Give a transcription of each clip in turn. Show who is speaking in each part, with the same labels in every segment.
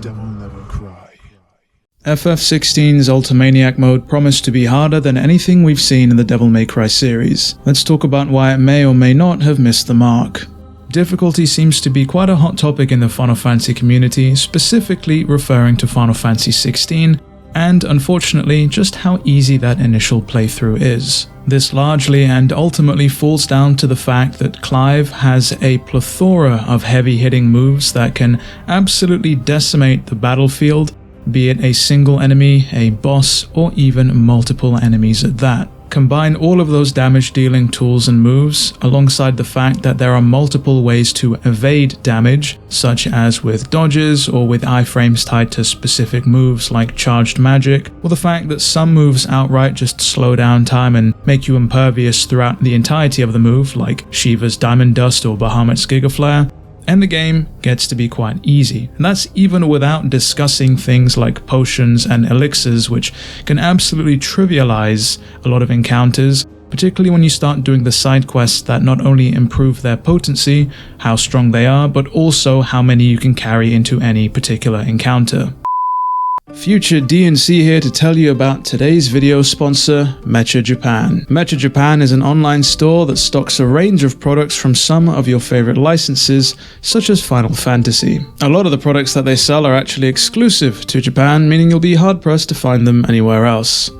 Speaker 1: DevilNeverCry.
Speaker 2: FF16's Ultimaniac Mode promised to be harder than anything we've seen in the Devil May Cry series. Let's talk about why it may or may not have missed the mark. Difficulty seems to be quite a hot topic in the Final Fantasy community, specifically referring to Final Fantasy XVI, and unfortunately just how easy that initial playthrough is. This largely and ultimately falls down to the fact that Clive has a plethora of heavy-hitting moves that can absolutely decimate the battlefield, be it a single enemy, a boss, or even multiple enemies at that. Combine all of those damage-dealing tools and moves alongside the fact that there are multiple ways to evade damage, such as with dodges or with iframes tied to specific moves like charged magic, or the fact that some moves outright just slow down time and make you impervious throughout the entirety of the move, like Shiva's Diamond Dust or Bahamut's Giga Flare, and the game gets to be quite easy. And that's even without discussing things like potions and elixirs, which can absolutely trivialize a lot of encounters, particularly when you start doing the side quests that not only improve their potency, how strong they are, but also how many you can carry into any particular encounter. Future DNC here to tell you about today's video sponsor, Mitre Japan. Mitre Japan is an online store that stocks a range of products from some of your favorite licenses, such as Final Fantasy. A lot of the products that they sell are actually exclusive to Japan, meaning you'll be hard-pressed to find them anywhere else.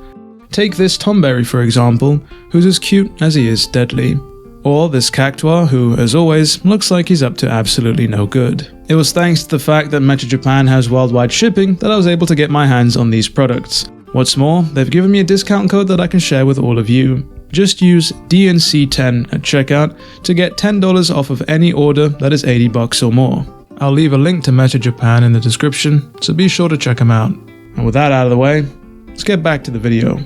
Speaker 2: Take this Tomberry for example, who's as cute as he is deadly. Or this Cactuar, who, as always, looks like he's up to absolutely no good. It was thanks to the fact that Mitre Japan has worldwide shipping that I was able to get my hands on these products. What's more, they've given me a discount code that I can share with all of you. Just use DNC10 at checkout to get $10 off of any order that is $80 or more. I'll leave a link to Mitre Japan in the description, so be sure to check them out. And with that out of the way, let's get back to the video.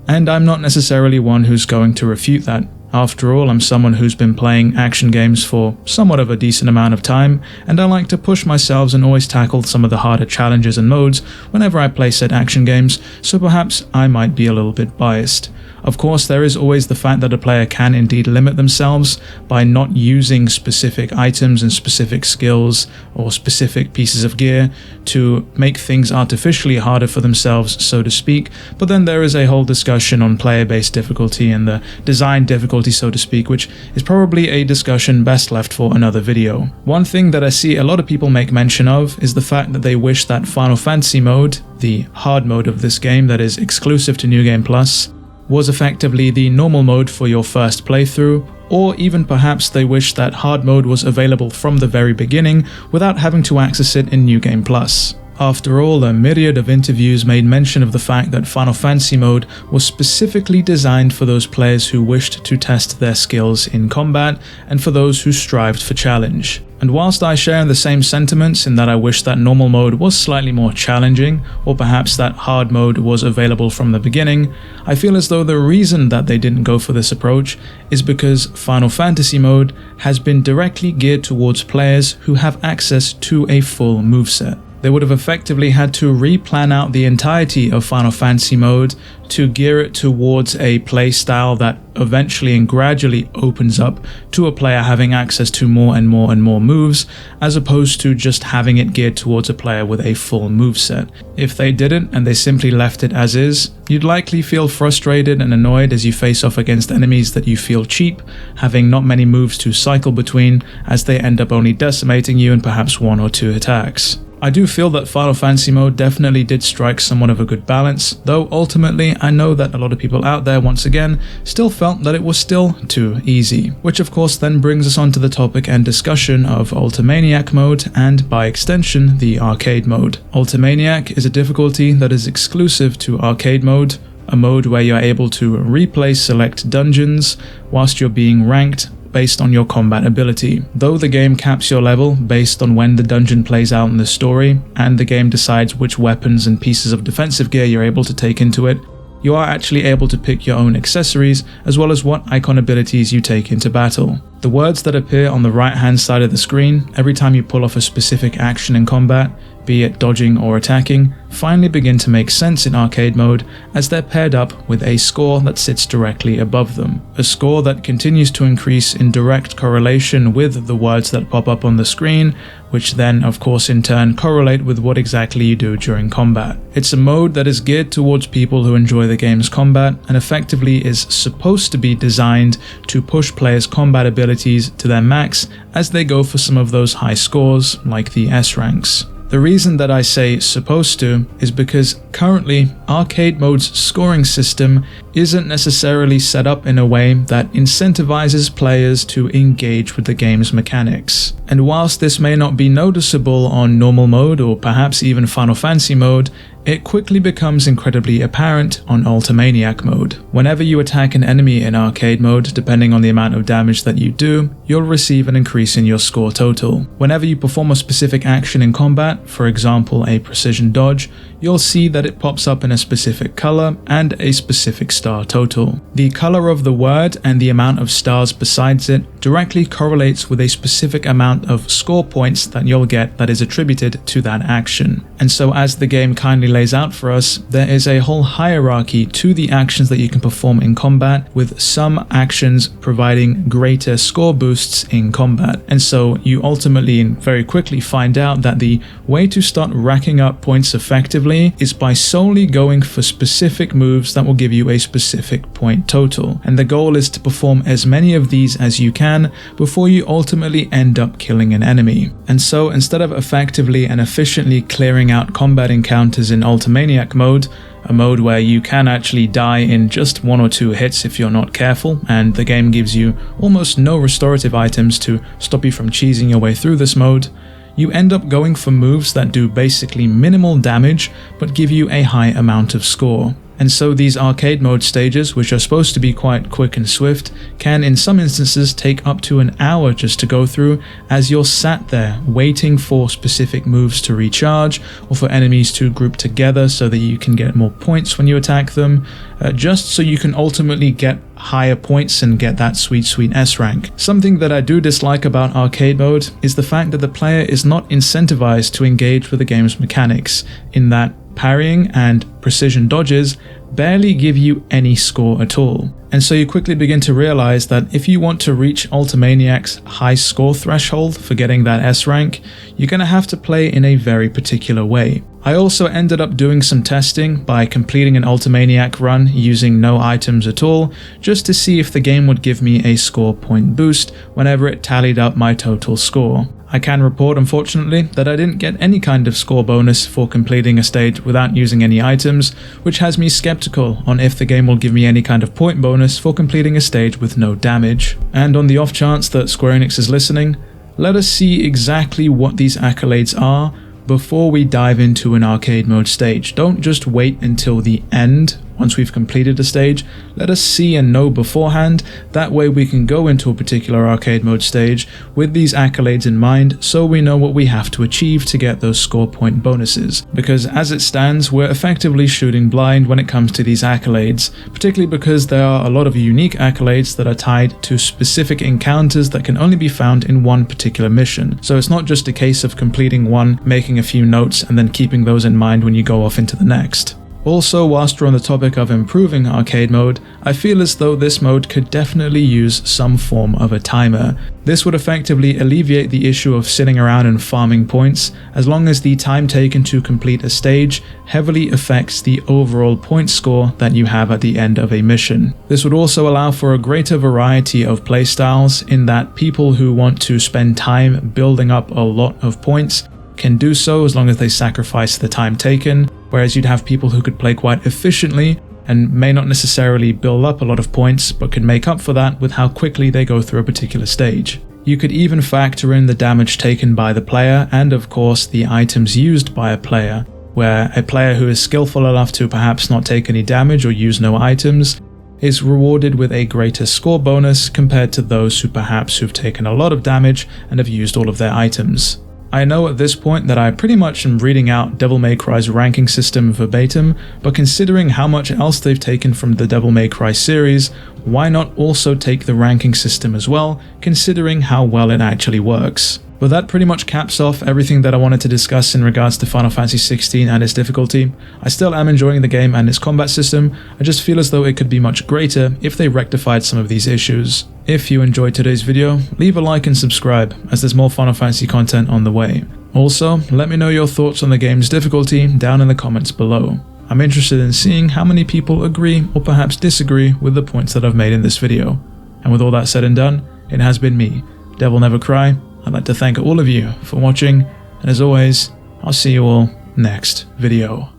Speaker 2: And I'm not necessarily one who's going to refute that. After all, I'm someone who's been playing action games for somewhat of a decent amount of time, and I like to push myself and always tackle some of the harder challenges and modes whenever I play said action games, so perhaps I might be a little bit biased. Of course, there is always the fact that a player can indeed limit themselves by not using specific items and specific skills or specific pieces of gear to make things artificially harder for themselves, so to speak, but then there is a whole discussion on player-based difficulty and the design difficulty, so to speak, which is probably a discussion best left for another video. One thing that I see a lot of people make mention of is the fact that they wish that Final Fantasy mode, the hard mode of this game that is exclusive to New Game Plus, was effectively the normal mode for your first playthrough, or even perhaps they wish that hard mode was available from the very beginning without having to access it in New Game Plus. After all, a myriad of interviews made mention of the fact that Final Fantasy mode was specifically designed for those players who wished to test their skills in combat and for those who strived for challenge. And whilst I share the same sentiments in that I wish that normal mode was slightly more challenging, or perhaps that hard mode was available from the beginning, I feel as though the reason that they didn't go for this approach is because Final Fantasy mode has been directly geared towards players who have access to a full moveset. They would have effectively had to replan out the entirety of Final Fantasy mode to gear it towards a playstyle that eventually and gradually opens up to a player having access to more and more and more moves, as opposed to just having it geared towards a player with a full moveset. If they didn't and they simply left it as is, you'd likely feel frustrated and annoyed as you face off against enemies that you feel cheap, having not many moves to cycle between, as they end up only decimating you in perhaps 1 or 2 attacks. I do feel that Final Fantasy mode definitely did strike somewhat of a good balance, though ultimately I know that a lot of people out there once again still felt that it was still too easy. Which of course then brings us on to the topic and discussion of Ultimaniac mode and by extension the arcade mode. Ultimaniac is a difficulty that is exclusive to arcade mode, a mode where you're able to replay select dungeons whilst you're being ranked based on your combat ability. Though the game caps your level based on when the dungeon plays out in the story, and the game decides which weapons and pieces of defensive gear you're able to take into it, you are actually able to pick your own accessories as well as what icon abilities you take into battle. The words that appear on the right hand side of the screen every time you pull off a specific action in combat be it dodging or attacking, finally begin to make sense in arcade mode as they're paired up with a score that sits directly above them. A score that continues to increase in direct correlation with the words that pop up on the screen, which then of course in turn correlate with what exactly you do during combat. It's a mode that is geared towards people who enjoy the game's combat and effectively is supposed to be designed to push players' combat abilities to their max as they go for some of those high scores like the S ranks. The reason that I say supposed to is because currently arcade mode's scoring system isn't necessarily set up in a way that incentivizes players to engage with the game's mechanics. And whilst this may not be noticeable on normal mode or perhaps even Final Fantasy mode, it quickly becomes incredibly apparent on Ultimaniac mode. Whenever you attack an enemy in arcade mode, depending on the amount of damage that you do, you'll receive an increase in your score total. Whenever you perform a specific action in combat, for example a precision dodge, you'll see that it pops up in a specific color and a specific star total. The color of the word and the amount of stars besides it directly correlates with a specific amount of score points that you'll get that is attributed to that action. And so as the game kindly lays out for us, there is a whole hierarchy to the actions that you can perform in combat, with some actions providing greater score boosts in combat. And so you ultimately and very quickly find out that the way to start racking up points effectively is by solely going for specific moves that will give you a specific point total. And the goal is to perform as many of these as you can before you ultimately end up killing an enemy. And so instead of effectively and efficiently clearing out combat encounters in Ultimaniac mode, a mode where you can actually die in just 1 or 2 hits if you're not careful, and the game gives you almost no restorative items to stop you from cheesing your way through this mode, you end up going for moves that do basically minimal damage but give you a high amount of score. And so these arcade mode stages, which are supposed to be quite quick and swift, can in some instances take up to an hour just to go through, as you're sat there waiting for specific moves to recharge or for enemies to group together so that you can get more points when you attack them, just so you can ultimately get higher points and get that sweet S rank. Something that I do dislike about arcade mode is the fact that the player is not incentivized to engage with the game's mechanics, in that parrying and precision dodges barely give you any score at all. And so you quickly begin to realize that if you want to reach Ultimaniac's high score threshold for getting that S rank, you're going to have to play in a very particular way. I also ended up doing some testing by completing an Ultimaniac run using no items at all, just to see if the game would give me a score point boost whenever it tallied up my total score. I can report, unfortunately, that I didn't get any kind of score bonus for completing a stage without using any items, which has me skeptical on if the game will give me any kind of point bonus for completing a stage with no damage. And on the off chance that Square Enix is listening, let us see exactly what these accolades are before we dive into an arcade mode stage. Don't just wait until the end. Once we've completed a stage, let us see and know beforehand. That way we can go into a particular arcade mode stage with these accolades in mind, so we know what we have to achieve to get those score point bonuses. Because as it stands, we're effectively shooting blind when it comes to these accolades, particularly because there are a lot of unique accolades that are tied to specific encounters that can only be found in one particular mission. So it's not just a case of completing one, making a few notes, and then keeping those in mind when you go off into the next. Also, whilst we're on the topic of improving arcade mode, I feel as though this mode could definitely use some form of a timer. This would effectively alleviate the issue of sitting around and farming points, as long as the time taken to complete a stage heavily affects the overall point score that you have at the end of a mission. This would also allow for a greater variety of playstyles, in that people who want to spend time building up a lot of points can do so as long as they sacrifice the time taken, whereas you'd have people who could play quite efficiently and may not necessarily build up a lot of points, but can make up for that with how quickly they go through a particular stage. You could even factor in the damage taken by the player, and of course the items used by a player, where a player who is skillful enough to perhaps not take any damage or use no items is rewarded with a greater score bonus compared to those who've taken a lot of damage and have used all of their items. I know at this point that I pretty much am reading out DevilNeverCry's ranking system verbatim, but considering how much else they've taken from the DevilNeverCry series, why not also take the ranking system as well, considering how well it actually works? But that pretty much caps off everything that I wanted to discuss in regards to Final Fantasy XVI and its difficulty. I still am enjoying the game and its combat system, I just feel as though it could be much greater if they rectified some of these issues. If you enjoyed today's video, leave a like and subscribe, as there's more Final Fantasy content on the way. Also, let me know your thoughts on the game's difficulty down in the comments below. I'm interested in seeing how many people agree or perhaps disagree with the points that I've made in this video. And with all that said and done, it has been me, DevilNeverCry. I'd like to thank all of you for watching, and as always, I'll see you all next video.